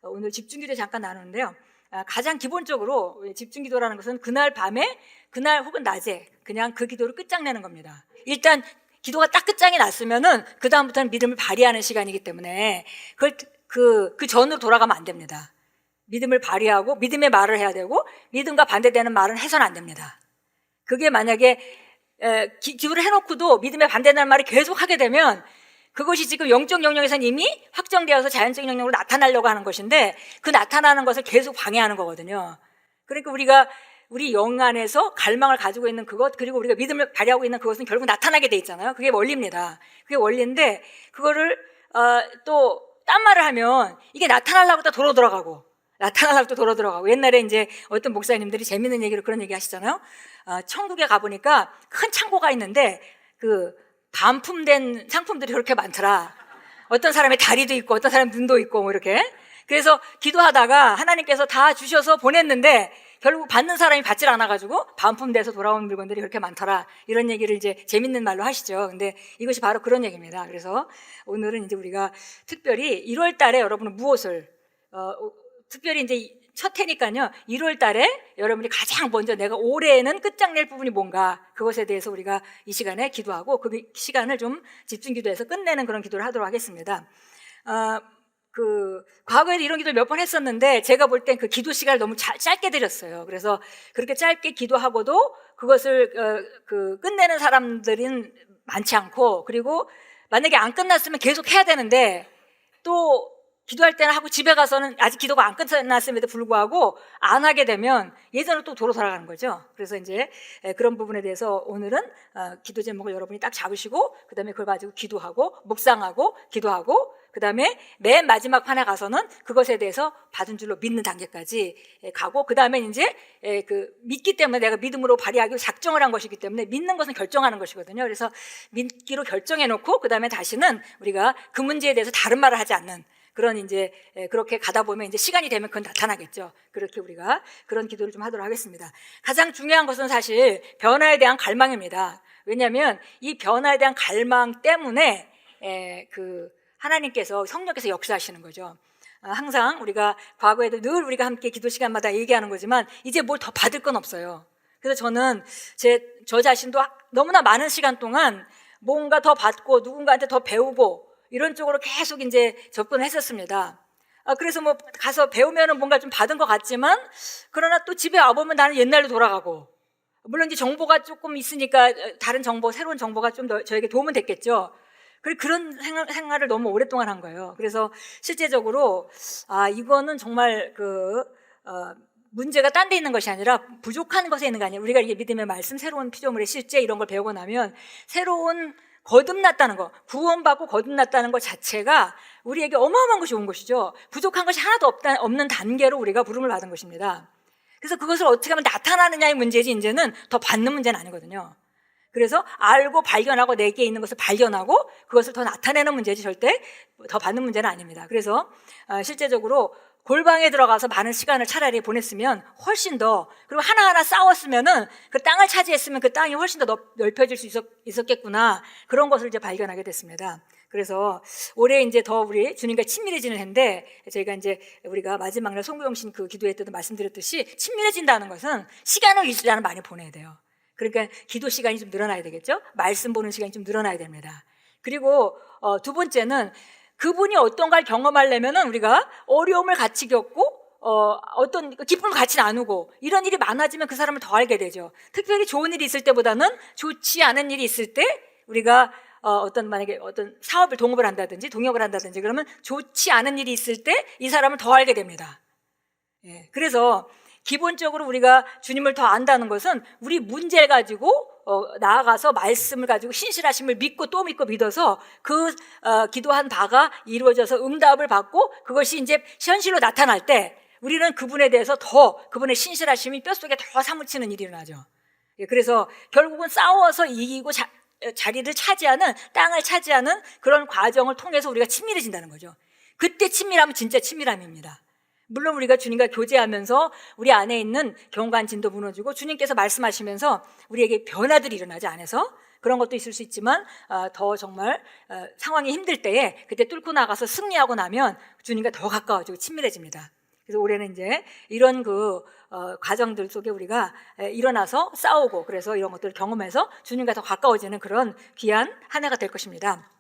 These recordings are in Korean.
오늘 집중기도 잠깐 나누는데요. 가장 기본적으로 집중기도라는 것은 그날 밤에, 그날 혹은 낮에 그냥 그 기도를 끝장내는 겁니다. 일단 기도가 딱 끝장이 났으면은 그 다음부터는 믿음을 발휘하는 시간이기 때문에 그걸 그 전으로 돌아가면 안 됩니다. 믿음을 발휘하고 믿음의 말을 해야 되고 믿음과 반대되는 말은 해서는 안 됩니다. 그게 만약에 기도를 해놓고도 믿음에 반대되는 말을 계속 하게 되면 그것이 지금 영적 영역에서는 이미 확정되어서 자연적 영역으로 나타나려고 하는 것인데 그 나타나는 것을 계속 방해하는 거거든요. 그러니까 우리가 우리 영 안에서 갈망을 가지고 있는 그것, 그리고 우리가 믿음을 발휘하고 있는 그것은 결국 나타나게 돼 있잖아요. 그게 원리입니다. 그게 원리인데 그거를 또 딴 말을 하면 이게 나타나려고 또 도로 들어가고 나타나려고 또 도로 들어가고. 옛날에 이제 어떤 목사님들이 재밌는 얘기로 그런 얘기 하시잖아요. 천국에 가보니까 큰 창고가 있는데 그 반품된 상품들이 그렇게 많더라. 어떤 사람의 다리도 있고 어떤 사람의 눈도 있고 뭐 이렇게. 그래서 기도하다가 하나님께서 다 주셔서 보냈는데 결국 받는 사람이 받질 않아가지고 반품돼서 돌아온 물건들이 그렇게 많더라. 이런 얘기를 이제 재밌는 말로 하시죠. 근데 이것이 바로 그런 얘기입니다. 그래서 오늘은 이제 우리가 특별히 1월 달에 여러분은 무엇을 특별히 이제 첫 해니까요. 1월 달에 여러분이 가장 먼저 내가 올해에는 끝장낼 부분이 뭔가 그것에 대해서 우리가 이 시간에 기도하고 그 시간을 좀 집중 기도해서 끝내는 그런 기도를 하도록 하겠습니다. 과거에도 이런 기도를 몇 번 했었는데 제가 볼 땐 그 기도 시간을 너무 짧게 드렸어요. 그래서 그렇게 짧게 기도하고도 그것을 끝내는 사람들은 많지 않고, 그리고 만약에 안 끝났으면 계속 해야 되는데 또 기도할 때는 하고 집에 가서는 아직 기도가 안 끝났음에도 불구하고 안 하게 되면 예전으로 또 도로 돌아가는 거죠. 그래서 이제 그런 부분에 대해서 오늘은 기도 제목을 여러분이 딱 잡으시고 그 다음에 그걸 가지고 기도하고 묵상하고 기도하고 그 다음에 맨 마지막 판에 가서는 그것에 대해서 받은 줄로 믿는 단계까지 가고, 그 다음에 이제 믿기 때문에 내가 믿음으로 발휘하기 작정을 한 것이기 때문에 믿는 것은 결정하는 것이거든요. 그래서 믿기로 결정해 놓고 그 다음에 다시는 우리가 그 문제에 대해서 다른 말을 하지 않는 그런 이제 그렇게 가다 보면 이제 시간이 되면 그건 나타나겠죠. 그렇게 우리가 그런 기도를 좀 하도록 하겠습니다. 가장 중요한 것은 사실 변화에 대한 갈망입니다. 왜냐하면 이 변화에 대한 갈망 때문에 하나님께서 성령께서 역사하시는 거죠. 항상 우리가 과거에도 늘 우리가 함께 기도 시간마다 얘기하는 거지만 이제 뭘 더 받을 건 없어요. 그래서 저는 저 자신도 너무나 많은 시간 동안 뭔가 더 받고 누군가한테 더 배우고 이런 쪽으로 계속 이제 접근을 했었습니다. 그래서 뭐 가서 배우면은 뭔가 좀 받은 것 같지만 그러나 또 집에 와보면 나는 옛날로 돌아가고, 물론 이제 정보가 조금 있으니까 다른 정보, 새로운 정보가 좀 더 저에게 도움은 됐겠죠. 그런 생활을 너무 오랫동안 한 거예요. 그래서 실제적으로 이거는 정말 문제가 딴 데 있는 것이 아니라 부족한 것에 있는 거 아니에요. 우리가 이게 믿음의 말씀, 새로운 피조물의 실제 이런 걸 배우고 나면 새로운 거듭났다는 거, 구원받고 거듭났다는 것 자체가 우리에게 어마어마한 것이 온 것이죠. 부족한 것이 하나도 없는 단계로 우리가 부름을 받은 것입니다. 그래서 그것을 어떻게 하면 나타나느냐의 문제지 이제는 더 받는 문제는 아니거든요. 그래서 알고 발견하고 내게 있는 것을 발견하고 그것을 더 나타내는 문제지 절대 더 받는 문제는 아닙니다. 그래서 실제적으로 골방에 들어가서 많은 시간을 차라리 보냈으면 훨씬 더, 그리고 하나하나 싸웠으면은 그 땅을 차지했으면 그 땅이 훨씬 더 넓혀질 수 있었겠구나, 그런 것을 이제 발견하게 됐습니다. 그래서 올해 이제 더 우리 주님과 친밀해지는 해인데, 저희가 이제 우리가 마지막 날 송구영신 기도회 때도 말씀드렸듯이 친밀해진다는 것은 시간을 일주일에 많이 보내야 돼요. 그러니까 기도 시간이 좀 늘어나야 되겠죠. 말씀 보는 시간이 좀 늘어나야 됩니다. 그리고 두 번째는 그분이 어떤 걸 경험하려면은 우리가 어려움을 같이 겪고 어떤 기쁨을 같이 나누고 이런 일이 많아지면 그 사람을 더 알게 되죠. 특별히 좋은 일이 있을 때보다는 좋지 않은 일이 있을 때 우리가 만약에 어떤 사업을 동업을 한다든지 동역을 한다든지 그러면 좋지 않은 일이 있을 때 이 사람을 더 알게 됩니다. 그래서 기본적으로 우리가 주님을 더 안다는 것은 우리 문제를 가지고 나아가서 말씀을 가지고 신실하심을 믿고 또 믿고 믿어서 기도한 바가 이루어져서 응답을 받고 그것이 이제 현실로 나타날 때 우리는 그분에 대해서 더 그분의 신실하심이 뼛속에 더 사무치는 일이 일어나죠. 그래서 결국은 싸워서 이기고 자리를 차지하는, 땅을 차지하는 그런 과정을 통해서 우리가 친밀해진다는 거죠. 그때 친밀함은 진짜 친밀함입니다. 물론 우리가 주님과 교제하면서 우리 안에 있는 경관진도 무너지고 주님께서 말씀하시면서 우리에게 변화들이 일어나지, 안에서 그런 것도 있을 수 있지만 더 정말 상황이 힘들 때에 그때 뚫고 나가서 승리하고 나면 주님과 더 가까워지고 친밀해집니다. 그래서 올해는 이제 이런 과정들 속에 우리가 일어나서 싸우고 그래서 이런 것들을 경험해서 주님과 더 가까워지는 그런 귀한 한 해가 될 것입니다.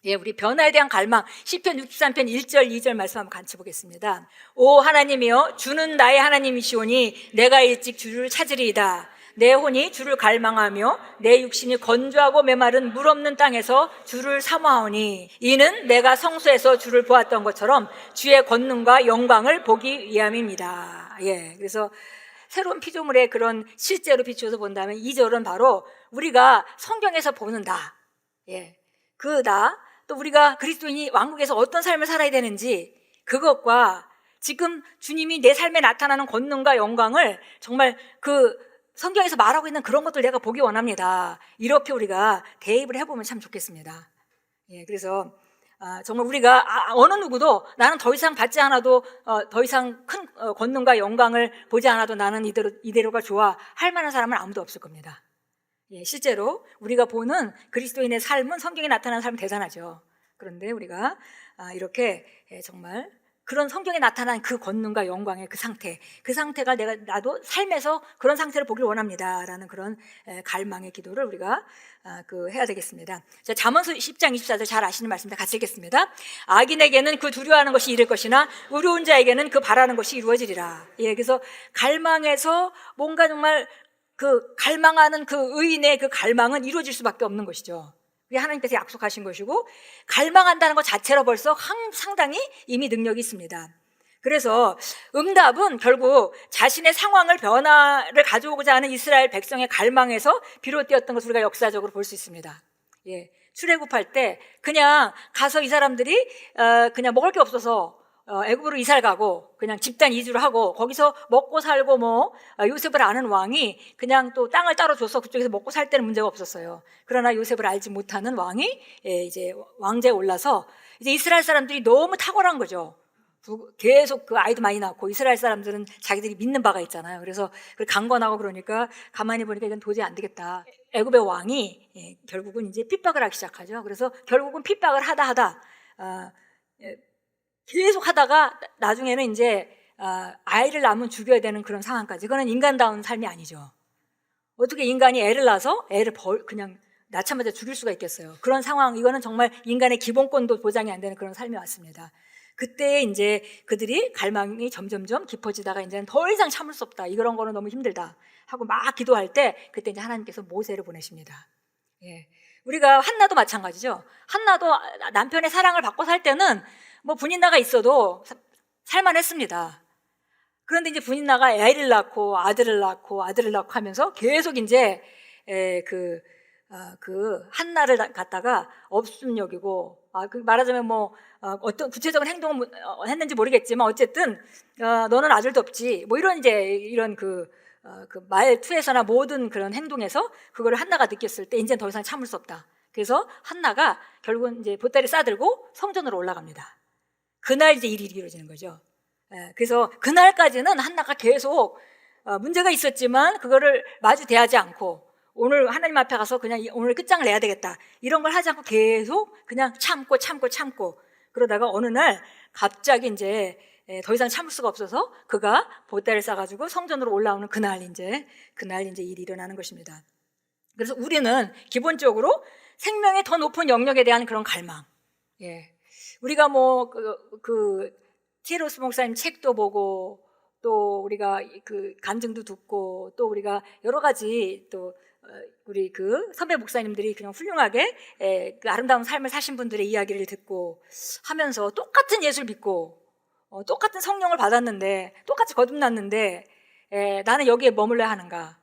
예, 우리 변화에 대한 갈망 시편 63편 1절 2절 말씀 한번 같이 보겠습니다. 오 하나님이여 주는 나의 하나님이시오니 내가 일찍 주를 찾으리이다. 내 혼이 주를 갈망하며 내 육신이 건조하고 메마른 물 없는 땅에서 주를 사모하오니 이는 내가 성소에서 주를 보았던 것처럼 주의 권능과 영광을 보기 위함입니다. 예, 그래서 새로운 피조물의 그런 실제로 비추어서 본다면 2절은 바로 우리가 성경에서 보는 나, 예, 그 나, 또 우리가 그리스도인이 왕국에서 어떤 삶을 살아야 되는지 그것과 지금 주님이 내 삶에 나타나는 권능과 영광을 정말 그 성경에서 말하고 있는 그런 것들 내가 보기 원합니다. 이렇게 우리가 대입을 해보면 참 좋겠습니다. 예, 그래서 정말 우리가 어느 누구도 나는 더 이상 받지 않아도 더 이상 큰 권능과 영광을 보지 않아도 나는 이대로가 좋아 할 만한 사람은 아무도 없을 겁니다. 예, 실제로 우리가 보는 그리스도인의 삶은 성경에 나타나는 삶은 대단하죠. 그런데 우리가 이렇게 정말 그런 성경에 나타난 그 권능과 영광의 그 상태가 나도 삶에서 그런 상태를 보길 원합니다라는 그런 갈망의 기도를 우리가 해야 되겠습니다. 자, 잠언서 10장 24절 잘 아시는 말씀입니다. 같이 읽겠습니다. 악인에게는 그 두려워하는 것이 이를 것이나 의로운 자에게는 그 바라는 것이 이루어지리라. 예, 그래서 갈망에서 뭔가 정말 그 갈망하는 그 의인의 그 갈망은 이루어질 수밖에 없는 것이죠. 그게 하나님께서 약속하신 것이고 갈망한다는 것 자체로 벌써 상당히 이미 능력이 있습니다. 그래서 응답은 결국 자신의 상황을 변화를 가져오고자 하는 이스라엘 백성의 갈망에서 비롯되었던 것을 우리가 역사적으로 볼 수 있습니다. 예, 출애굽할 때 그냥 가서 이 사람들이 그냥 먹을 게 없어서 애굽으로 이사를 가고 그냥 집단 이주를 하고 거기서 먹고 살고 요셉을 아는 왕이 그냥 또 땅을 따로 줘서 그쪽에서 먹고 살 때는 문제가 없었어요. 그러나 요셉을 알지 못하는 왕이 이제 왕좌에 올라서 이제 이스라엘 사람들이 너무 탁월한 거죠. 계속 그 아이도 많이 낳고 이스라엘 사람들은 자기들이 믿는 바가 있잖아요. 그래서 그걸 강권하고 그러니까 가만히 보니까 이건 도저히 안 되겠다. 애굽의 왕이 결국은 이제 핍박을 하기 시작하죠. 그래서 결국은 핍박을 하다 계속 하다가 나중에는 이제 아이를 낳으면 죽여야 되는 그런 상황까지. 그건 인간다운 삶이 아니죠. 어떻게 인간이 애를 낳아서 애를 그냥 낳자마자 죽일 수가 있겠어요. 그런 상황, 이거는 정말 인간의 기본권도 보장이 안 되는 그런 삶이 왔습니다. 그때 이제 그들이 갈망이 점점점 깊어지다가 이제는 더 이상 참을 수 없다. 이런 거는 너무 힘들다 하고 막 기도할 때 그때 이제 하나님께서 모세를 보내십니다. 예. 우리가 한나도 마찬가지죠. 한나도 남편의 사랑을 받고 살 때는 분인나가 있어도 살만했습니다. 그런데 이제 분인나가 애를 낳고 아들을 낳고 하면서 계속 이제 그 한나를 갖다가 없음 여기고 말하자면 어떤 구체적인 행동을 했는지 모르겠지만 어쨌든 너는 아들도 없지 이런 그 말투에서나 모든 그런 행동에서 그거를 한나가 느꼈을 때 이제는 더 이상 참을 수 없다. 그래서 한나가 결국은 이제 보따리 싸들고 성전으로 올라갑니다. 그날 이제 일이 이루어지는 거죠. 그래서 그날까지는 한나가 계속 문제가 있었지만 그거를 마주 대하지 않고 오늘 하나님 앞에 가서 그냥 오늘 끝장을 내야 되겠다 이런 걸 하지 않고 계속 그냥 참고 그러다가 어느 날 갑자기 이제 더 이상 참을 수가 없어서 그가 보따리를 싸가지고 성전으로 올라오는 그날 이제 일이 일어나는 것입니다. 그래서 우리는 기본적으로 생명의 더 높은 영역에 대한 그런 갈망. 예. 우리가 티에로스 목사님 책도 보고 또 우리가 그 간증도 듣고 또 우리가 여러 가지 또 우리 그 선배 목사님들이 그냥 훌륭하게 그 아름다운 삶을 사신 분들의 이야기를 듣고 하면서 똑같은 예수를 믿고 똑같은 성령을 받았는데 똑같이 거듭났는데 나는 여기에 머물러야 하는가?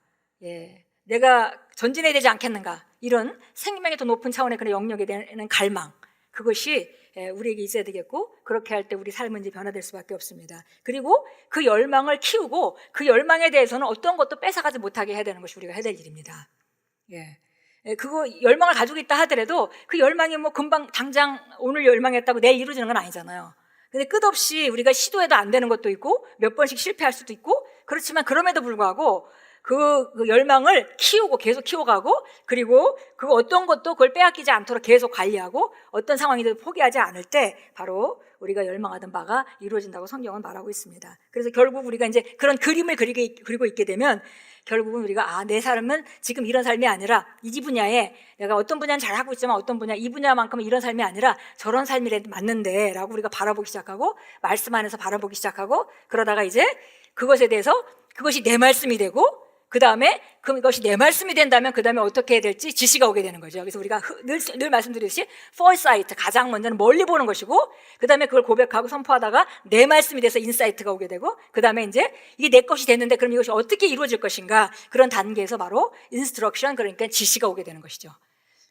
내가 전진해야 되지 않겠는가? 이런 생명의 더 높은 차원의 그런 영역에 대한 갈망, 그것이 우리에게 있어야 되겠고 그렇게 할 때 우리 삶은 이제 변화될 수밖에 없습니다. 그리고 그 열망을 키우고 그 열망에 대해서는 어떤 것도 뺏어가지 못하게 해야 되는 것이 우리가 해야 될 일입니다. 그거 열망을 가지고 있다 하더라도 그 열망이 금방 당장 오늘 열망했다고 내일 이루어지는 건 아니잖아요. 근데 끝없이 우리가 시도해도 안 되는 것도 있고 몇 번씩 실패할 수도 있고 그렇지만 그럼에도 불구하고 그 열망을 키우고 계속 키워가고, 그리고 그 어떤 것도 그걸 빼앗기지 않도록 계속 관리하고, 어떤 상황이든 포기하지 않을 때 바로 우리가 열망하던 바가 이루어진다고 성경은 말하고 있습니다. 그래서 결국 우리가 이제 그런 그림을 그리고 있게 되면 결국은 우리가 내 삶은 지금 이런 삶이 아니라 이 분야에 내가 어떤 분야는 잘하고 있지만 어떤 분야, 이 분야만큼은 이런 삶이 아니라 저런 삶이 맞는데 라고 우리가 바라보기 시작하고, 말씀 안에서 바라보기 시작하고, 그러다가 이제 그것에 대해서 그것이 내 말씀이 되고, 그 다음에 그것이 내 말씀이 된다면 그 다음에 어떻게 해야 될지 지시가 오게 되는 거죠. 그래서 우리가 늘 말씀드리듯이 foresight, 가장 먼저는 멀리 보는 것이고, 그 다음에 그걸 고백하고 선포하다가 내 말씀이 돼서 인사이트가 오게 되고, 그 다음에 이제 이게 내 것이 됐는데 그럼 이것이 어떻게 이루어질 것인가, 그런 단계에서 바로 instruction, 그러니까 지시가 오게 되는 것이죠.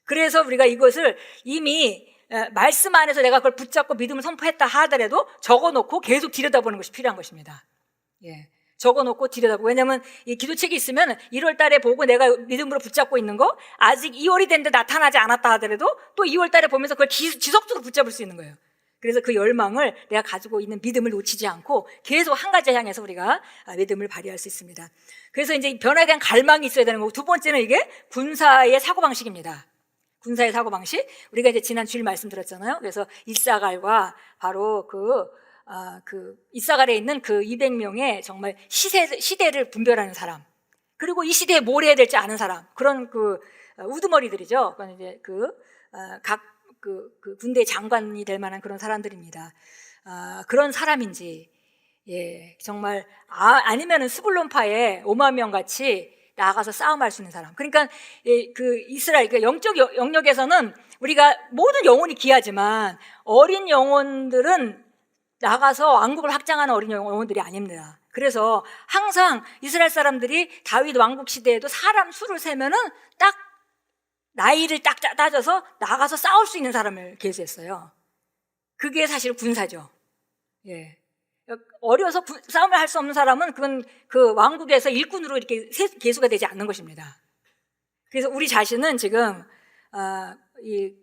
그래서 우리가 이것을 이미 말씀 안에서 내가 그걸 붙잡고 믿음을 선포했다 하더라도 적어놓고 계속 들여다보는 것이 필요한 것입니다. 예. 적어놓고 들여다보고, 왜냐하면 이 기도책이 있으면 1월 달에 보고 내가 믿음으로 붙잡고 있는 거, 아직 2월이 됐는데 나타나지 않았다 하더라도 또 2월 달에 보면서 그걸 지속적으로 붙잡을 수 있는 거예요. 그래서 그 열망을, 내가 가지고 있는 믿음을 놓치지 않고 계속 한 가지 향해서 우리가 믿음을 발휘할 수 있습니다. 그래서 이제 변화에 대한 갈망이 있어야 되는 거고, 두 번째는 이게 군사의 사고방식입니다. 군사의 사고방식, 우리가 이제 지난 주일 말씀드렸잖아요. 그래서 이사갈과 바로 그 이사갈에 있는 그 200명의 정말 시대를 분별하는 사람, 그리고 이 시대에 뭘 해야 될지 아는 사람, 그런 우두머리들이죠. 그건 이제 각 군대 장관이 될 만한 그런 사람들입니다. 그런 사람인지, 예, 정말 아니면은 스불론파의 5만 명 같이 나아가서 싸움할 수 있는 사람. 그러니까 그 이스라엘, 그 영적 영역에서는 우리가 모든 영혼이 귀하지만 어린 영혼들은 나가서 왕국을 확장하는 어린 영혼들이 아닙니다. 그래서 항상 이스라엘 사람들이 다윗 왕국 시대에도 사람 수를 세면은 딱 나이를 딱 따져서 나가서 싸울 수 있는 사람을 계수했어요. 그게 사실 군사죠. 예. 어려서 싸움을 할 수 없는 사람은 그건 그 왕국에서 일꾼으로 이렇게 계수가 되지 않는 것입니다. 그래서 우리 자신은 지금 이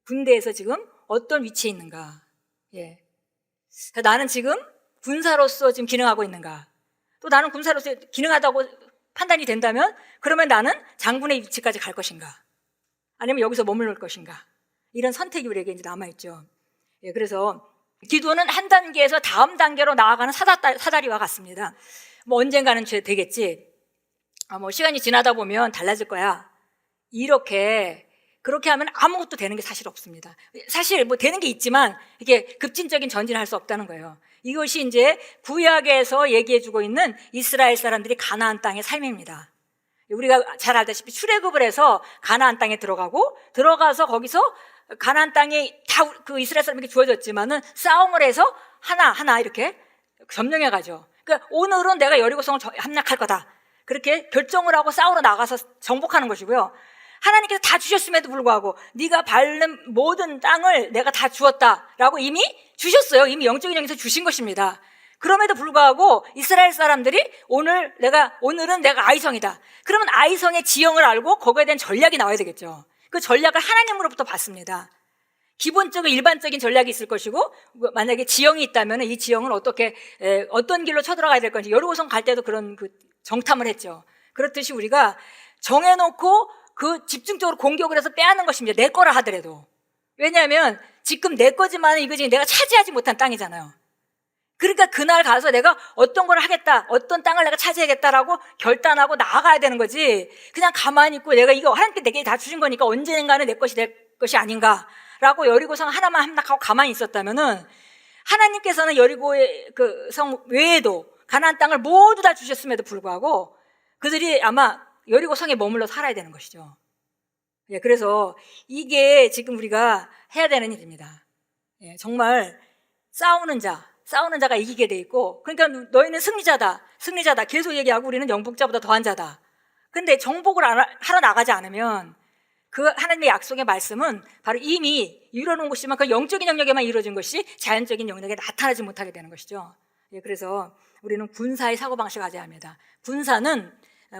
군대에서 지금 어떤 위치에 있는가? 예. 나는 지금 군사로서 지금 기능하고 있는가? 또 나는 군사로서 기능하다고 판단이 된다면 그러면 나는 장군의 위치까지 갈 것인가? 아니면 여기서 머무를 것인가? 이런 선택이 우리에게 이제 남아있죠. 예, 그래서 기도는 한 단계에서 다음 단계로 나아가는 사다리와 같습니다. 뭐 언젠가는 되겠지. 뭐 시간이 지나다 보면 달라질 거야. 그렇게 하면 아무것도 되는 게 사실 없습니다. 사실 뭐 되는 게 있지만 이게 급진적인 전진을 할 수 없다는 거예요. 이것이 이제 구약에서 얘기해주고 있는 이스라엘 사람들이 가나안 땅의 삶입니다. 우리가 잘 알다시피 출애굽을 해서 가나안 땅에 들어가서 거기서 가나안 땅이 다 그 이스라엘 사람에게 주어졌지만은 싸움을 해서 하나 이렇게 점령해 가죠. 그러니까 오늘은 내가 여리고성을 함락할 거다. 그렇게 결정을 하고 싸우러 나가서 정복하는 것이고요. 하나님께서 다 주셨음에도 불구하고 네가 밟는 모든 땅을 내가 다 주었다라고 이미 주셨어요. 이미 영적인 영에서 주신 것입니다. 그럼에도 불구하고 이스라엘 사람들이 오늘은 내가 아이성이다. 그러면 아이성의 지형을 알고 거기에 대한 전략이 나와야 되겠죠. 그 전략을 하나님으로부터 받습니다. 기본적인 일반적인 전략이 있을 것이고, 만약에 지형이 있다면 이 지형을 어떤 길로 쳐들어가야 될 건지, 여리고성 갈 때도 그런 정탐을 했죠. 그렇듯이 우리가 정해놓고 집중적으로 공격을 해서 빼앗는 것입니다. 내 거라 하더라도. 왜냐하면 지금 내 거지만 이거 지금 내가 차지하지 못한 땅이잖아요. 그러니까 그날 가서 내가 어떤 걸 하겠다, 어떤 땅을 내가 차지하겠다라고 결단하고 나아가야 되는 거지, 그냥 가만히 있고 내가 이거 하나님께 내게 다 주신 거니까 언젠가는 내 것이 될 것이 아닌가라고 여리고성 하나만 함락하고 가만히 있었다면은, 하나님께서는 여리고의 그 성 외에도 가나안 땅을 모두 다 주셨음에도 불구하고 그들이 아마 여리고 성에 머물러 살아야 되는 것이죠. 예, 그래서 이게 지금 우리가 해야 되는 일입니다. 예, 정말 싸우는 자가 이기게 돼 있고, 그러니까 너희는 승리자다 계속 얘기하고 우리는 영복자보다 더한 자다. 근데 정복을 하러 나가지 않으면 그 하나님의 약속의 말씀은 바로 이미 이루어놓은 것이지만 그 영적인 영역에만 이루어진 것이 자연적인 영역에 나타나지 못하게 되는 것이죠. 예, 그래서 우리는 군사의 사고방식을 가져야 합니다. 군사는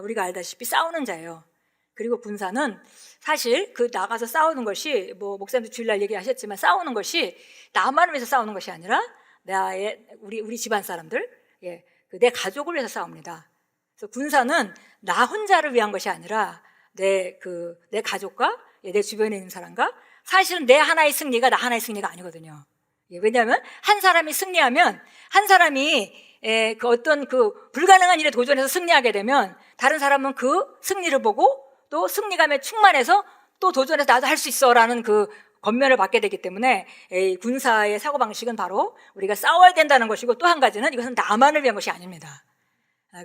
우리가 알다시피 싸우는 자예요. 그리고 군사는 사실 나가서 싸우는 것이, 뭐 목사님도 주일날 얘기하셨지만, 싸우는 것이 나만을 위해서 싸우는 것이 아니라 우리 집안 사람들, 예, 내 가족을 위해서 싸웁니다. 그래서 군사는 나 혼자를 위한 것이 아니라 내 가족과 내 주변에 있는 사람과, 사실은 내 하나의 승리가 나 하나의 승리가 아니거든요. 왜냐하면 한 사람이 승리하면, 한 사람이 그 어떤 그 불가능한 일에 도전해서 승리하게 되면 다른 사람은 그 승리를 보고 또 승리감에 충만해서 또 도전해서 나도 할 수 있어라는 그 권면을 받게 되기 때문에 군사의 사고방식은 바로 우리가 싸워야 된다는 것이고, 또 한 가지는 이것은 나만을 위한 것이 아닙니다.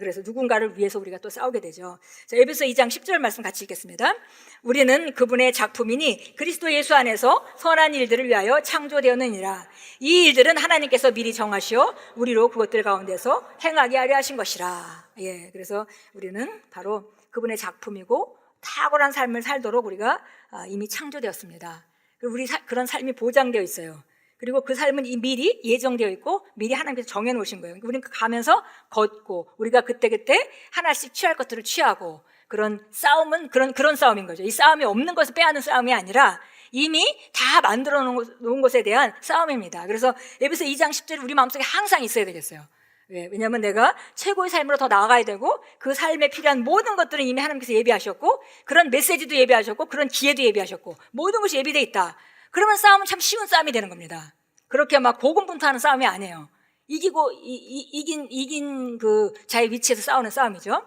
그래서 누군가를 위해서 우리가 또 싸우게 되죠. 자, 에베소 2장 10절 말씀 같이 읽겠습니다. 우리는 그분의 작품이니 그리스도 예수 안에서 선한 일들을 위하여 창조되었느니라. 이 일들은 하나님께서 미리 정하시어 우리로 그것들 가운데서 행하게 하려 하신 것이라. 그래서 우리는 바로 그분의 작품이고 탁월한 삶을 살도록 우리가 이미 창조되었습니다. 그리고 그런 삶이 보장되어 있어요. 그리고 그 삶은 미리 예정되어 있고 미리 하나님께서 정해놓으신 거예요. 우리는 가면서 걷고, 우리가 그때그때 하나씩 취할 것들을 취하고, 그런 싸움은 그런 싸움인 거죠. 이 싸움이 없는 것을 빼앗는 싸움이 아니라 이미 다 만들어 놓은 것에 대한 싸움입니다. 그래서 에베소 2장 10절이 우리 마음속에 항상 있어야 되겠어요. 왜냐하면 내가 최고의 삶으로 더 나아가야 되고, 그 삶에 필요한 모든 것들은 이미 하나님께서 예비하셨고, 그런 메시지도 예비하셨고, 그런 기회도 예비하셨고, 모든 것이 예비되어 있다. 그러면 싸움은 참 쉬운 싸움이 되는 겁니다. 그렇게 막 고군분투하는 싸움이 아니에요. 이긴 그 자의 위치에서 싸우는 싸움이죠.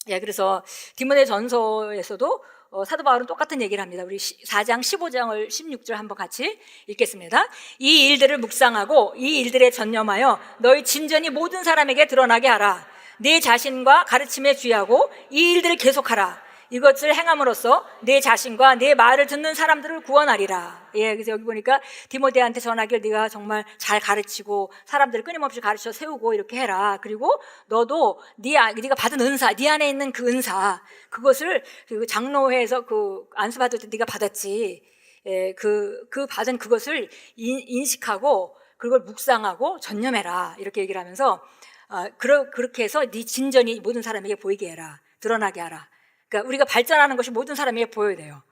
그래서 디모데전서에서도 사도 바울은 똑같은 얘기를 합니다. 우리 4장 15장을 16절 한번 같이 읽겠습니다. 이 일들을 묵상하고 이 일들에 전념하여 너희 진전이 모든 사람에게 드러나게 하라. 네 자신과 가르침에 주의하고 이 일들을 계속하라. 이것을 행함으로써 내 자신과 내 말을 듣는 사람들을 구원하리라. 그래서 여기 보니까 디모데한테 전하기를 네가 정말 잘 가르치고 사람들을 끊임없이 가르쳐 세우고 이렇게 해라. 그리고 너도 네가 받은 은사, 네 안에 있는 그 은사, 그것을 그 장로회에서 그 안수 받을 때 네가 받았지. 그 받은 그것을 인식하고 그걸 묵상하고 전념해라. 이렇게 얘기를 하면서 그렇게 해서 네 진전이 모든 사람에게 보이게 해라. 드러나게 하라. 그러니까 우리가 발전하는 것이 모든 사람에게 보여야 돼요.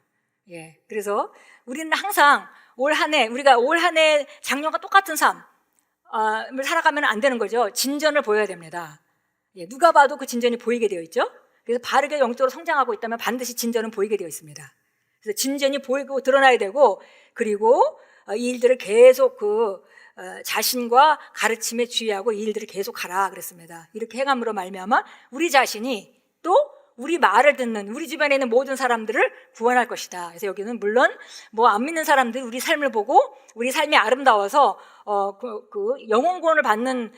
그래서 우리는 항상 우리가 올 한 해 작년과 똑같은 삶을 살아가면 안 되는 거죠. 진전을 보여야 됩니다. 누가 봐도 그 진전이 보이게 되어 있죠. 그래서 바르게 영적으로 성장하고 있다면 반드시 진전은 보이게 되어 있습니다. 그래서 진전이 보이고 드러나야 되고, 그리고 이 일들을 계속 자신과 가르침에 주의하고 이 일들을 계속하라 그랬습니다. 이렇게 행함으로 말미암아 우리 자신이 또 우리 말을 듣는 우리 주변에 있는 모든 사람들을 구원할 것이다. 그래서 여기는 물론 안 믿는 사람들이 우리 삶을 보고 우리 삶이 아름다워서 영혼 구원을 받는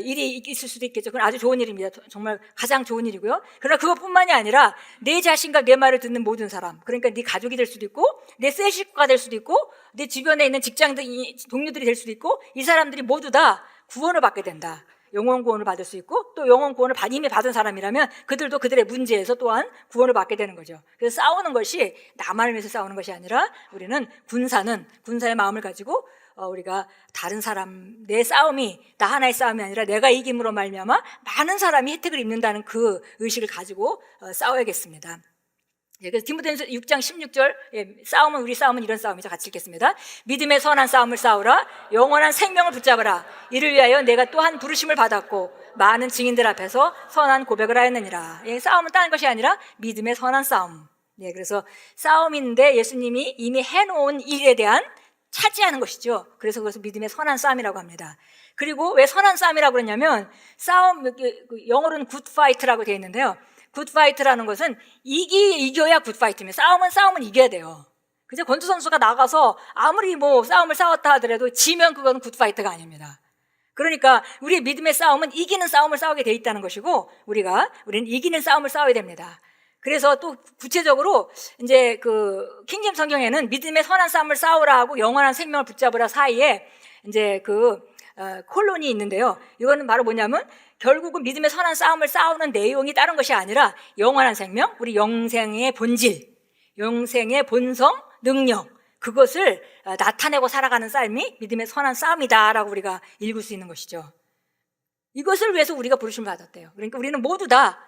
일이 있을 수도 있겠죠. 그건 아주 좋은 일입니다. 정말 가장 좋은 일이고요. 그러나 그것뿐만이 아니라 내 자신과 내 말을 듣는 모든 사람, 그러니까 네 가족이 될 수도 있고 내 새 식구가 될 수도 있고 내 주변에 있는 직장 동료들이 될 수도 있고, 이 사람들이 모두 다 구원을 받게 된다. 영혼 구원을 받을 수 있고, 또 영혼 구원을 이미 받은 사람이라면 그들도 그들의 문제에서 또한 구원을 받게 되는 거죠. 그래서 싸우는 것이 나만을 위해서 싸우는 것이 아니라 우리는 군사의 마음을 가지고 우리가 다른 사람, 내 싸움이 나 하나의 싸움이 아니라 내가 이김으로 말미암아 많은 사람이 혜택을 입는다는 그 의식을 가지고 싸워야겠습니다. 그래서 디모데전서 6장 16절, 우리 싸움은 이런 싸움이죠. 같이 읽겠습니다. 믿음의 선한 싸움을 싸우라. 영원한 생명을 붙잡으라. 이를 위하여 내가 또한 부르심을 받았고 많은 증인들 앞에서 선한 고백을 하였느니라. 싸움은 다른 것이 아니라 믿음의 선한 싸움. 그래서 싸움인데 예수님이 이미 해놓은 일에 대한 차지하는 것이죠. 그래서 그것을 믿음의 선한 싸움이라고 합니다. 그리고 왜 선한 싸움이라고 그러냐면, 영어로는 굿파이트라고 되어 있는데요. 굿파이트라는 것은 이겨야 굿파이트입니다. 싸움은 이겨야 돼요. 그죠? 권투 선수가 나가서 아무리 싸움을 싸웠다 하더라도 지면 그건 굿파이트가 아닙니다. 그러니까 우리의 믿음의 싸움은 이기는 싸움을 싸우게 돼 있다는 것이고, 우리는 이기는 싸움을 싸워야 됩니다. 그래서 또 구체적으로 이제 킹제임스 성경에는 믿음의 선한 싸움을 싸우라 하고 영원한 생명을 붙잡으라 사이에 이제 콜론이 있는데요. 이거는 바로 뭐냐면, 결국은 믿음의 선한 싸움을 싸우는 내용이 다른 것이 아니라 영원한 생명, 우리 영생의 본질, 영생의 본성, 능력, 그것을 나타내고 살아가는 삶이 믿음의 선한 싸움이다라고 우리가 읽을 수 있는 것이죠. 이것을 위해서 우리가 부르심을 받았대요. 그러니까 우리는 모두 다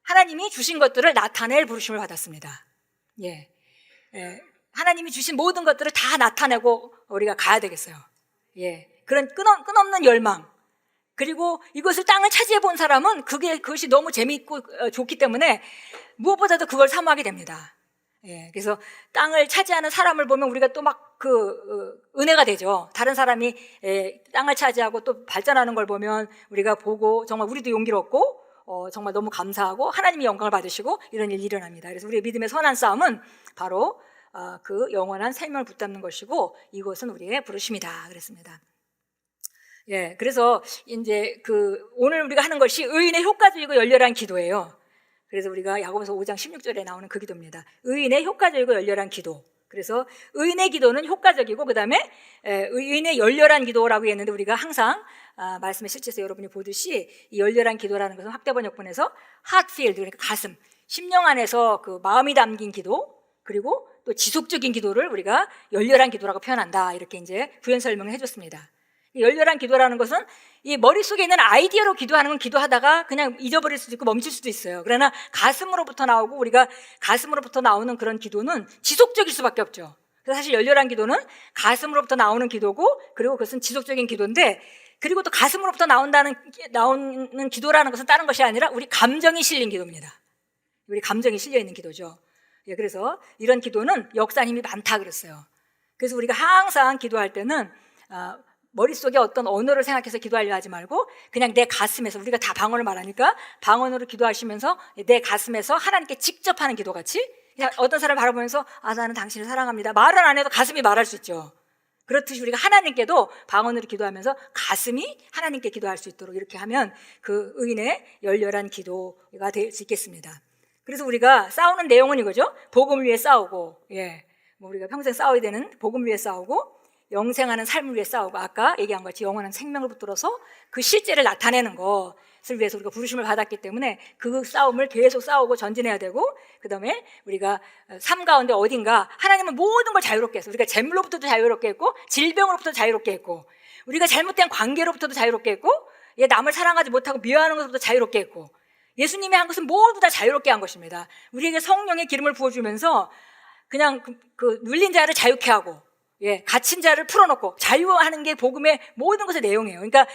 하나님이 주신 것들을 나타낼 부르심을 받았습니다. 하나님이 주신 모든 것들을 다 나타내고 우리가 가야 되겠어요. 그런 끝없는 열망, 그리고 이것을 땅을 차지해 본 사람은 그것이 너무 재미있고 좋기 때문에 무엇보다도 그걸 사모하게 됩니다. 예, 그래서 땅을 차지하는 사람을 보면 우리가 또 막 은혜가 되죠. 다른 사람이 땅을 차지하고 또 발전하는 걸 보면 우리가 보고 정말 우리도 용기를 얻고 정말 너무 감사하고 하나님이 영광을 받으시고 이런 일이 일어납니다. 그래서 우리의 믿음의 선한 싸움은 바로 그 영원한 생명을 붙잡는 것이고 이것은 우리의 부르심이다 그랬습니다. 예, 그래서 이제 오늘 우리가 하는 것이 의인의 효과적이고 열렬한 기도예요. 그래서 우리가 야고보서 5장 16절에 나오는 그 기도입니다. 의인의 효과적이고 열렬한 기도. 그래서 의인의 기도는 효과적이고 그다음에 의인의 열렬한 기도라고 했는데 우리가 항상 말씀의 실제에서 여러분이 보듯이 이 열렬한 기도라는 것은 확대번역본에서 heartfilled, 그러니까 가슴, 심령 안에서 그 마음이 담긴 기도, 그리고 또 지속적인 기도를 우리가 열렬한 기도라고 표현한다. 이렇게 이제 부연 설명을 해줬습니다. 열렬한 기도라는 것은 이 머릿속에 있는 아이디어로 기도하는 건 기도하다가 그냥 잊어버릴 수도 있고 멈출 수도 있어요. 그러나 가슴으로부터 나오고 우리가 가슴으로부터 나오는 그런 기도는 지속적일 수밖에 없죠. 그래서 사실 열렬한 기도는 가슴으로부터 나오는 기도고 그리고 그것은 지속적인 기도인데 그리고 또 가슴으로부터 나오는 기도라는 것은 다른 것이 아니라 우리 감정이 실린 기도입니다. 우리 감정이 실려 있는 기도죠. 예, 그래서 이런 기도는 역사한 힘이 많다 그랬어요. 그래서 우리가 항상 기도할 때는 머릿속에 어떤 언어를 생각해서 기도하려 하지 말고 그냥 내 가슴에서, 우리가 다 방언을 말하니까 방언으로 기도하시면서 내 가슴에서 하나님께 직접 하는 기도같이 그냥 어떤 사람을 바라보면서 나는 당신을 사랑합니다. 말은 안 해도 가슴이 말할 수 있죠. 그렇듯이 우리가 하나님께도 방언으로 기도하면서 가슴이 하나님께 기도할 수 있도록 이렇게 하면 그 의인의 열렬한 기도가 될 수 있겠습니다. 그래서 우리가 싸우는 내용은 이거죠. 복음을 위해 싸우고, 우리가 평생 싸워야 되는 복음을 위해 싸우고 영생하는 삶을 위해 싸우고 아까 얘기한 것이 영원한 생명을 붙들어서 그 실제를 나타내는 것을 위해서 우리가 부르심을 받았기 때문에 그 싸움을 계속 싸우고 전진해야 되고 그 다음에 우리가 삶 가운데 어딘가 하나님은 모든 걸 자유롭게 했어. 우리가 재물로부터도 자유롭게 했고 질병으로부터도 자유롭게 했고 우리가 잘못된 관계로부터도 자유롭게 했고 남을 사랑하지 못하고 미워하는 것부터 자유롭게 했고 예수님이 한 것은 모두 다 자유롭게 한 것입니다. 우리에게 성령의 기름을 부어주면서 그냥 눌린 자를 자유케 하고 갇힌 자를 풀어놓고 자유하는 게 복음의 모든 것의 내용이에요. 그러니까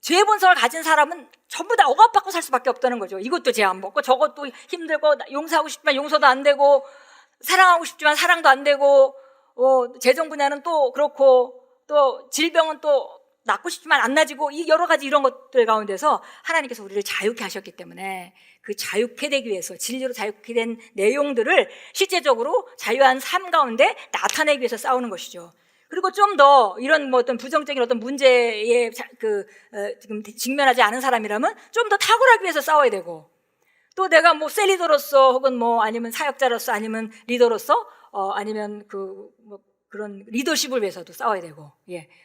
죄의 본성을 가진 사람은 전부 다 억압받고 살 수밖에 없다는 거죠. 이것도 죄 안 먹고 저것도 힘들고 용서하고 싶지만 용서도 안 되고 사랑하고 싶지만 사랑도 안 되고 재정 분야는 또 그렇고 또 질병은 또 낫고 싶지만 안 나아지고 이 여러 가지 이런 것들 가운데서 하나님께서 우리를 자유케 하셨기 때문에 그 자유케 되기 위해서 진리로 자유케 된 내용들을 실제적으로 자유한 삶 가운데 나타내기 위해서 싸우는 것이죠. 그리고 좀 더 이런 어떤 부정적인 어떤 문제에 지금 직면하지 않은 사람이라면 좀 더 탁월하기 위해서 싸워야 되고 또 내가 셀리더로서 혹은 아니면 사역자로서 아니면 리더로서 아니면 그런 리더십을 위해서도 싸워야 되고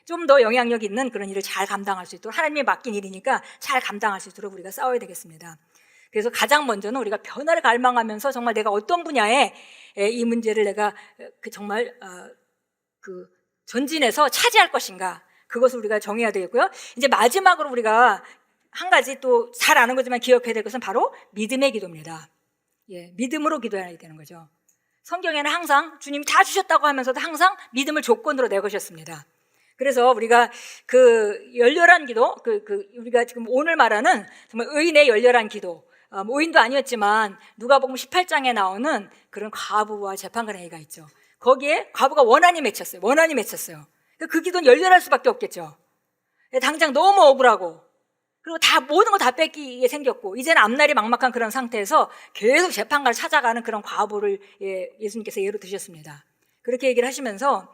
좀 더 영향력 있는 그런 일을 잘 감당할 수 있도록 하나님이 맡긴 일이니까 잘 감당할 수 있도록 우리가 싸워야 되겠습니다. 그래서 가장 먼저는 우리가 변화를 갈망하면서 정말 내가 어떤 분야에 이 문제를 내가 정말 전진해서 차지할 것인가 그것을 우리가 정해야 되겠고요. 이제 마지막으로 우리가 한 가지 또 잘 아는 거지만 기억해야 될 것은 바로 믿음의 기도입니다. 믿음으로 기도해야 되는 거죠. 성경에는 항상 주님이 다 주셨다고 하면서도 항상 믿음을 조건으로 내거셨습니다. 그래서 우리가 열렬한 기도, 우리가 지금 오늘 말하는 정말 의인의 열렬한 기도, 의인도 아니었지만 누가복음 18장에 나오는 그런 과부와 재판관의 얘기가 있죠. 거기에 과부가 원한이 맺혔어요. 그 기도는 열렬할 수밖에 없겠죠. 당장 너무 억울하고 그리고 모든 거 다 뺏기게 생겼고 이제는 앞날이 막막한 그런 상태에서 계속 재판관을 찾아가는 그런 과부를 예수님께서 예로 드셨습니다. 그렇게 얘기를 하시면서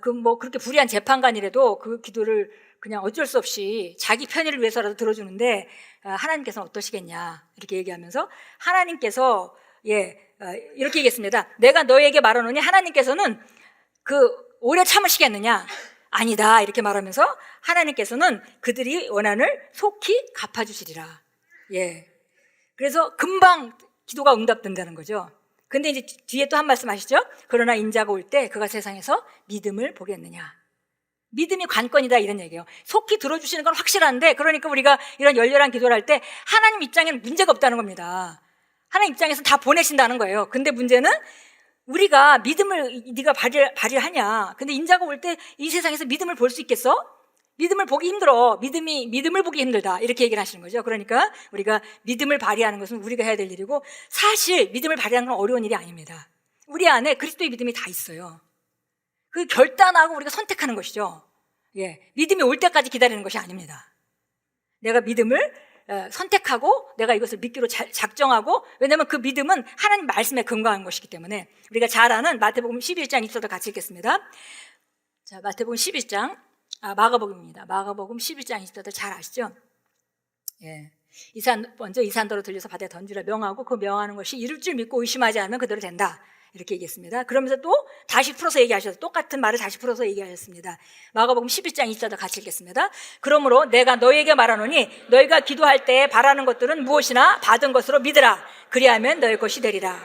그렇게 불의한 재판관이라도 그 기도를 그냥 어쩔 수 없이 자기 편의를 위해서라도 들어주는데 하나님께서는 어떠시겠냐 이렇게 얘기하면서 하나님께서 이렇게 얘기했습니다. 내가 너에게 말하노니 하나님께서는 오래 참으시겠느냐? 아니다 이렇게 말하면서 하나님께서는 그들이 원한을 속히 갚아주시리라. 그래서 금방 기도가 응답된다는 거죠. 근데 이제 뒤에 또 한 말씀 하시죠. 그러나 인자가 올 때 그가 세상에서 믿음을 보겠느냐. 믿음이 관건이다 이런 얘기예요. 속히 들어주시는 건 확실한데 그러니까 우리가 이런 열렬한 기도를 할 때 하나님 입장에는 문제가 없다는 겁니다. 하나님 입장에서는 다 보내신다는 거예요. 근데 문제는 우리가 믿음을 네가 발휘하냐. 근데 인자가 올 때 이 세상에서 믿음을 볼 수 있겠어? 믿음을 보기 힘들어. 믿음을 보기 힘들다. 이렇게 얘기를 하시는 거죠. 그러니까 우리가 믿음을 발휘하는 것은 우리가 해야 될 일이고, 사실 믿음을 발휘하는 건 어려운 일이 아닙니다. 우리 안에 그리스도의 믿음이 다 있어요. 그 결단하고 우리가 선택하는 것이죠. 믿음이 올 때까지 기다리는 것이 아닙니다. 내가 믿음을 선택하고 내가 이것을 믿기로 작정하고, 왜냐하면 그 믿음은 하나님 말씀에 근거한 것이기 때문에. 우리가 잘 아는 마태복음 11장 20절도 같이 읽겠습니다. 자, 마태복음 11장, 마가복음입니다. 마가복음 11장 20절도 잘 아시죠? 먼저 이 산더러 들려서 바다에 던지라 명하고, 그 명하는 것이 이룰 줄 믿고 의심하지 않으면 그대로 된다. 이렇게 얘기했습니다. 그러면서 또 다시 풀어서 얘기하셔서, 똑같은 말을 다시 풀어서 얘기하셨습니다. 마가복음 11장 20절도 같이 읽겠습니다. 그러므로 내가 너희에게 말하노니 너희가 기도할 때 바라는 것들은 무엇이나 받은 것으로 믿으라. 그리하면 너희 것이 되리라.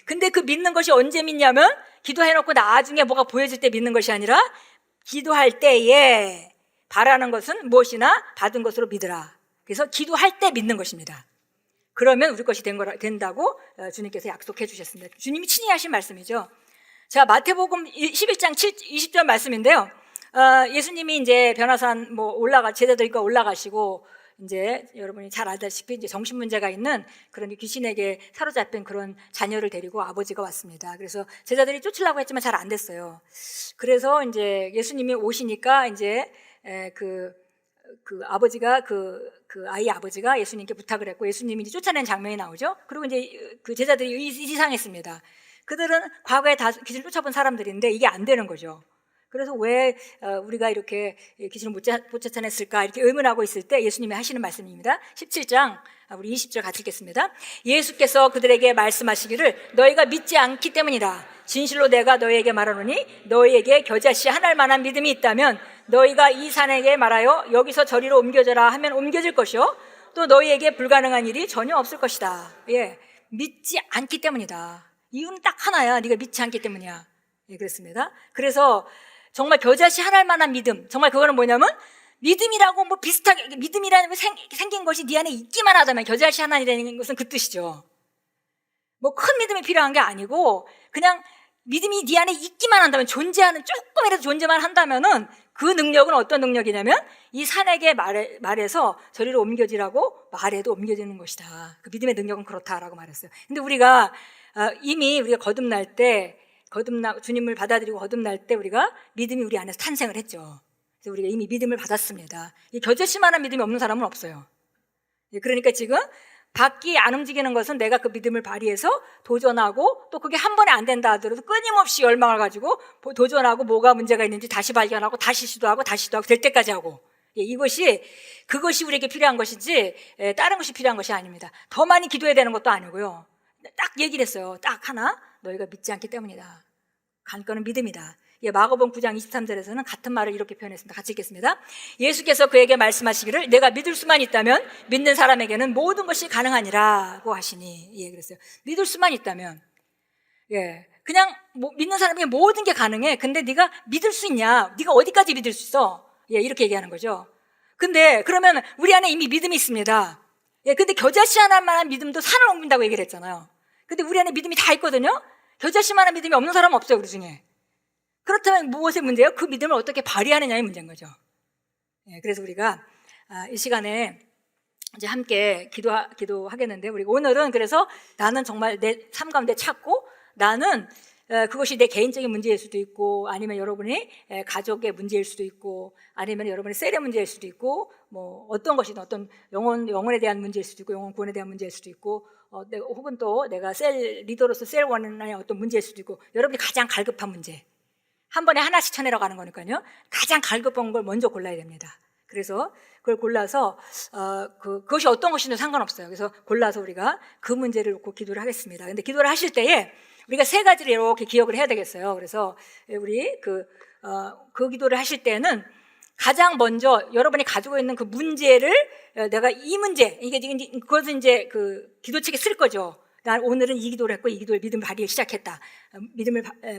근데 그 믿는 것이 언제 믿냐면, 기도해놓고 나중에 뭐가 보여질 때 믿는 것이 아니라, 기도할 때에 바라는 것은 무엇이나 받은 것으로 믿으라. 그래서 기도할 때 믿는 것입니다. 그러면 우리 것이 된다고 주님께서 약속해 주셨습니다. 주님이 친히 하신 말씀이죠. 자, 마태복음 11장 20절 말씀인데요. 예수님이 이제 변화산 제자들과 올라가시고, 이제 여러분이 잘 알다시피 이제 정신 문제가 있는 그런 귀신에게 사로잡힌 그런 자녀를 데리고 아버지가 왔습니다. 그래서 제자들이 쫓으려고 했지만 잘 안 됐어요. 그래서 이제 예수님이 오시니까 이제 아버지가 그 아이 아버지가 예수님께 부탁을 했고, 예수님이 이제 쫓아낸 장면이 나오죠. 그리고 이제 그 제자들이 이상했습니다. 그들은 과거에 다 귀신을 쫓아본 사람들인데 이게 안 되는 거죠. 그래서 왜 우리가 이렇게 귀신을 못 쫓아냈을까 이렇게 의문하고 있을 때 예수님이 하시는 말씀입니다. 17장 우리 20절 같이 읽겠습니다. 예수께서 그들에게 말씀하시기를 너희가 믿지 않기 때문이라. 진실로 내가 너희에게 말하노니 너희에게 겨자씨 하나일 만한 믿음이 있다면 너희가 이 산에게 말하여 여기서 저리로 옮겨져라 하면 옮겨질 것이요 또 너희에게 불가능한 일이 전혀 없을 것이다. 믿지 않기 때문이다. 이유는 딱 하나야. 네가 믿지 않기 때문이야. 그렇습니다. 그래서 정말 겨자씨 하나일 만한 믿음, 정말 그거는 뭐냐면 믿음이라고 비슷하게 믿음이라는 게 생긴 것이 네 안에 있기만 하다면 겨자씨 하나이라는 것은 그 뜻이죠. 큰 믿음이 필요한 게 아니고 그냥 믿음이 네 안에 있기만 한다면, 조금이라도 존재만 한다면은 그 능력은 어떤 능력이냐면 이 산에게 말해서 저리로 옮겨지라고 말해도 옮겨지는 것이다. 그 믿음의 능력은 그렇다라고 말했어요. 근데 우리가 이미 우리가 거듭날 때 주님을 받아들이고 거듭날 때 우리가 믿음이 우리 안에서 탄생을 했죠. 그래서 우리가 이미 믿음을 받았습니다. 이 겨자씨만한 믿음이 없는 사람은 없어요. 그러니까 지금 밖이 안 움직이는 것은 내가 그 믿음을 발휘해서 도전하고, 또 그게 한 번에 안 된다 하더라도 끊임없이 열망을 가지고 도전하고 뭐가 문제가 있는지 다시 발견하고 다시 시도하고 될 때까지 하고, 그것이 우리에게 필요한 것이지 다른 것이 필요한 것이 아닙니다. 더 많이 기도해야 되는 것도 아니고요. 딱 얘기를 했어요. 딱 하나, 너희가 믿지 않기 때문이다. 관건은 믿음이다. 마가복음 9장 23절에서는 같은 말을 이렇게 표현했습니다. 같이 읽겠습니다. 예수께서 그에게 말씀하시기를 내가 믿을 수만 있다면 믿는 사람에게는 모든 것이 가능하니라고 하시니. 그랬어요. 믿을 수만 있다면, 그냥 믿는 사람에게 모든 게 가능해. 근데 네가 믿을 수 있냐? 네가 어디까지 믿을 수 있어? 이렇게 얘기하는 거죠. 근데 그러면 우리 안에 이미 믿음이 있습니다. 근데 겨자씨 하나만한 믿음도 산을 옮긴다고 얘기를 했잖아요. 근데 우리 안에 믿음이 다 있거든요. 겨자씨만한 믿음이 없는 사람은 없어요, 우리 중에. 그렇다면 무엇의 문제예요? 그 믿음을 어떻게 발휘하느냐의 문제인 거죠. 그래서 우리가 이 시간에 이제 함께 기도하겠는데, 우리가 오늘은 그래서 나는 정말 내 삶 가운데 찾고, 나는 그것이 내 개인적인 문제일 수도 있고, 아니면 여러분이 가족의 문제일 수도 있고, 아니면 여러분의 셀의 문제일 수도 있고, 어떤 것이든 어떤 영혼에 대한 문제일 수도 있고, 영혼 구원에 대한 문제일 수도 있고, 혹은 또 내가 셀 리더로서 셀원의 어떤 문제일 수도 있고, 여러분이 가장 갈급한 문제, 한 번에 하나씩 쳐내려가는 거니까요. 가장 갈급한 걸 먼저 골라야 됩니다. 그래서 그걸 골라서 그것이 어떤 것이든 상관없어요. 그래서 골라서 우리가 그 문제를 놓고 기도를 하겠습니다. 근데 기도를 하실 때에 우리가 세 가지를 이렇게 기억을 해야 되겠어요. 그래서 우리 그 기도를 하실 때는 가장 먼저 여러분이 가지고 있는 그 문제를, 내가 이 문제, 그것은 이제 그 기도책에 쓸 거죠. 난 오늘은 이 기도를 했고 이 기도를 믿음을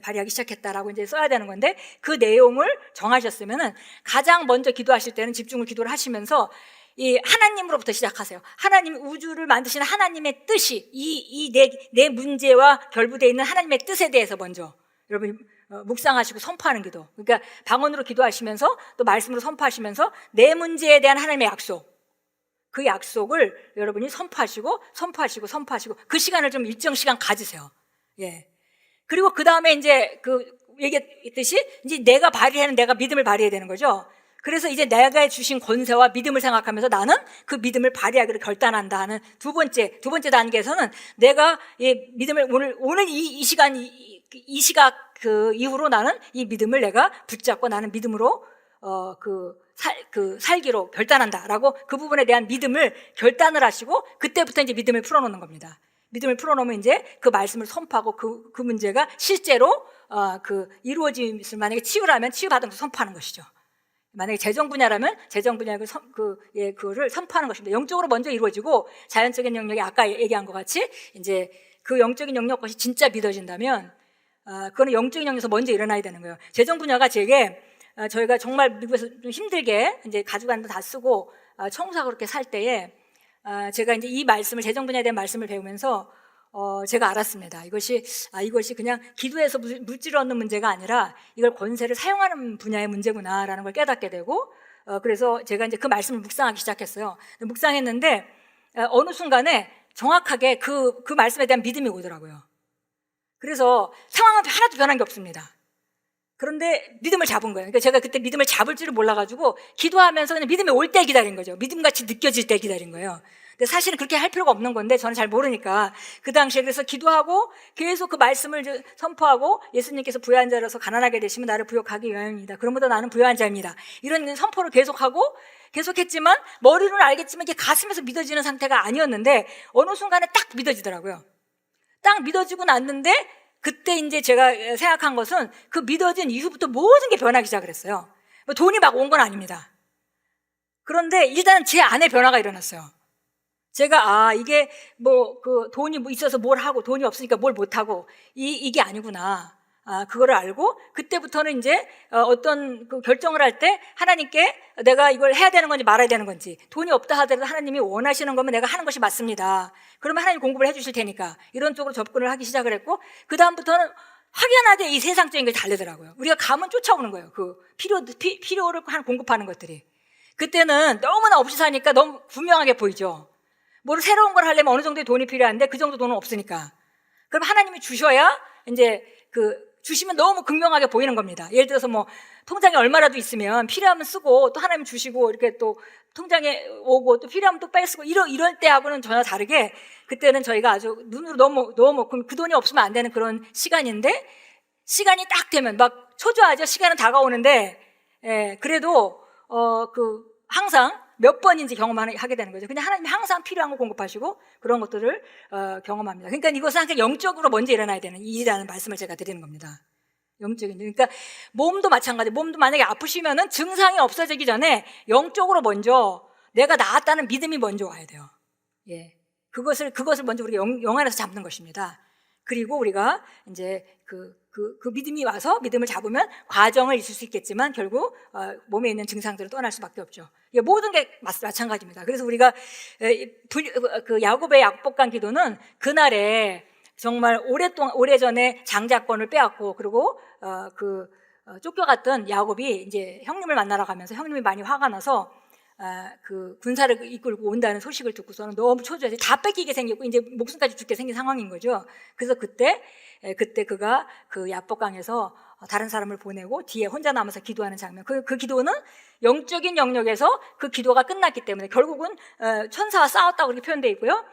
발휘하기 시작했다라고 이제 써야 되는 건데, 그 내용을 정하셨으면은 가장 먼저 기도하실 때는 기도를 하시면서 이 하나님으로부터 시작하세요. 하나님, 우주를 만드시는 하나님의 뜻이 내 문제와 결부되어 있는 하나님의 뜻에 대해서 먼저 여러분이 묵상하시고 선포하는 기도. 그러니까 방언으로 기도하시면서 또 말씀으로 선포하시면서 내 문제에 대한 하나님의 약속, 그 약속을 여러분이 선포하시고 그 시간을 좀 일정 시간 가지세요. 예. 그리고 그 다음에 이제 얘기했듯이 이제 내가 믿음을 발휘해야 되는 거죠. 그래서 이제 내가 주신 권세와 믿음을 생각하면서 나는 그 믿음을 발휘하기로 결단한다 하는 두 번째 단계에서는 내가 이 믿음을 오늘 이 시각 이후로 나는 이 믿음을 내가 붙잡고 나는 믿음으로 살기로 결단한다라고 그 부분에 대한 믿음을 결단을 하시고 그때부터 이제 믿음을 풀어놓는 겁니다. 믿음을 풀어놓으면 이제 그 말씀을 선포하고 그 문제가 실제로 이루어짐을 만약에 치유라면 치유받은 것을 선포하는 것이죠. 만약에 재정 분야라면 재정 분야를 그거를 선포하는 것입니다. 영적으로 먼저 이루어지고 자연적인 영역이 아까 얘기한 것 같이 이제 그 영적인 영역 것이 진짜 믿어진다면 그거는 영적인 영역에서 먼저 일어나야 되는 거예요. 재정 분야가 저희가 정말 미국에서 좀 힘들게 이제 가족안도 다 쓰고 청소하고 그렇게 살 때에 제가 이제 이 말씀을 재정 분야에 대한 말씀을 배우면서 제가 알았습니다. 이것이 그냥 기도에서 물질을 얻는 문제가 아니라 이걸 권세를 사용하는 분야의 문제구나라는 걸 깨닫게 되고 그래서 제가 이제 그 말씀을 묵상하기 시작했어요. 묵상했는데 어느 순간에 정확하게 그 말씀에 대한 믿음이 오더라고요. 그래서 상황은 하나도 변한 게 없습니다. 그런데 믿음을 잡은 거예요. 그러니까 제가 그때 믿음을 잡을 줄을 몰라가지고 기도하면서 그냥 믿음이 올 때 기다린 거죠. 믿음같이 느껴질 때 기다린 거예요. 근데 사실은 그렇게 할 필요가 없는 건데 저는 잘 모르니까 그 당시에 그래서 기도하고 계속 그 말씀을 선포하고 예수님께서 부유한 자로서 가난하게 되시면 나를 부욕하기 위함입니다. 그러므로 나는 부유한 자입니다. 이런 선포를 계속했지만 머리로는 알겠지만 이게 가슴에서 믿어지는 상태가 아니었는데 어느 순간에 딱 믿어지더라고요. 딱 믿어지고 났는데 그때 이제 제가 생각한 것은 그 믿어진 이후부터 모든 게 변하기 시작을 했어요. 돈이 막 온 건 아닙니다. 그런데 일단 제 안에 변화가 일어났어요. 제가 이게 돈이 있어서 뭘 하고 돈이 없으니까 뭘 못하고 이게 아니구나. 그거를 알고 그때부터는 이제 어떤 결정을 할 때 하나님께 내가 이걸 해야 되는 건지 말아야 되는 건지 돈이 없다 하더라도 하나님이 원하시는 거면 내가 하는 것이 맞습니다. 그러면 하나님 공급을 해주실 테니까 이런 쪽으로 접근을 하기 시작을 했고 그 다음부터는 확연하게 이 세상적인 게 다르더라고요. 우리가 감은 쫓아오는 거예요. 그 필요를 공급하는 것들이. 그때는 너무나 없이 사니까 너무 분명하게 보이죠. 뭘 새로운 걸 하려면 어느 정도의 돈이 필요한데 그 정도 돈은 없으니까. 그럼 하나님이 주셔야 이제 주시면 너무 극명하게 보이는 겁니다. 예를 들어서 통장에 얼마라도 있으면 필요하면 쓰고 또 하나님 주시고 이렇게 또 통장에 오고 또 필요하면 또 빼쓰고 이럴 때하고는 전혀 다르게 그때는 저희가 아주 눈으로 너무 그 돈이 없으면 안 되는 그런 시간인데 시간이 딱 되면 막 초조하죠. 시간은 다가오는데 그래도 항상 몇 번인지 경험하게 되는 거죠. 그냥 하나님이 항상 필요한 거 공급하시고 그런 것들을 경험합니다. 그러니까 이것은 항상 영적으로 먼저 일어나야 되는 일이라는 말씀을 제가 드리는 겁니다. 영적인. 그러니까 몸도 마찬가지. 몸도 만약에 아프시면은 증상이 없어지기 전에 영적으로 먼저 내가 나았다는 믿음이 먼저 와야 돼요. 예. 그것을 먼저 우리가 영 안에서 잡는 것입니다. 그리고 우리가 이제 그 믿음이 와서 믿음을 잡으면 과정을 있을 수 있겠지만 결국 몸에 있는 증상들은 떠날 수밖에 없죠. 모든 게 마찬가지입니다. 그래서 우리가 야곱의 약복강 기도는 그날에 정말 오래전에 장자권을 빼앗고 그리고 쫓겨갔던 야곱이 이제 형님을 만나러 가면서 형님이 많이 화가 나서 군사를 이끌고 온다는 소식을 듣고서는 너무 초조해서 다 뺏기게 생겼고 이제 목숨까지 죽게 생긴 상황인 거죠. 그래서 그때 그가 야복강에서 다른 사람을 보내고 뒤에 혼자 남아서 기도하는 장면. 그 기도는 영적인 영역에서 그 기도가 끝났기 때문에 결국은 천사와 싸웠다고 이렇게 표현되어 있고요.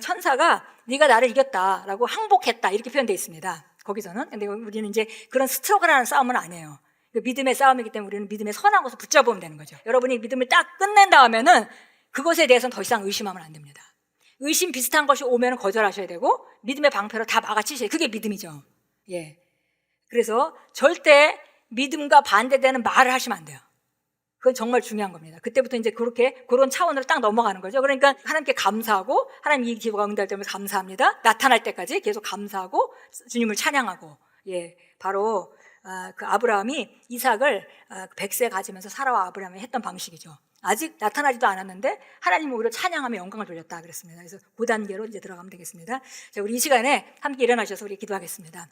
천사가 네가 나를 이겼다라고 항복했다 이렇게 표현되어 있습니다. 거기서는. 근데 우리는 이제 그런 스트러글하는 싸움은 아니에요. 믿음의 싸움이기 때문에 우리는 믿음의 선한 것을 붙잡으면 되는 거죠. 여러분이 믿음을 딱 끝낸 다음에는 그것에 대해서는 더 이상 의심하면 안 됩니다. 의심 비슷한 것이 오면 거절하셔야 되고 믿음의 방패로 다 막아치셔야 돼요. 그게 믿음이죠. 예. 그래서 절대 믿음과 반대되는 말을 하시면 안 돼요. 그건 정말 중요한 겁니다. 그때부터 이제 그런 차원으로 딱 넘어가는 거죠. 그러니까 하나님께 감사하고 하나님 이 기도가 응답되면 감사합니다. 나타날 때까지 계속 감사하고 주님을 찬양하고 바로 그 아브라함이 이삭을 100세 가지면서 사라와 아브라함이 했던 방식이죠. 아직 나타나지도 않았는데 하나님을 오히려 찬양하며 영광을 돌렸다 그랬습니다. 그래서 그 단계로 이제 들어가면 되겠습니다. 자, 우리 이 시간에 함께 일어나셔서 우리 기도하겠습니다.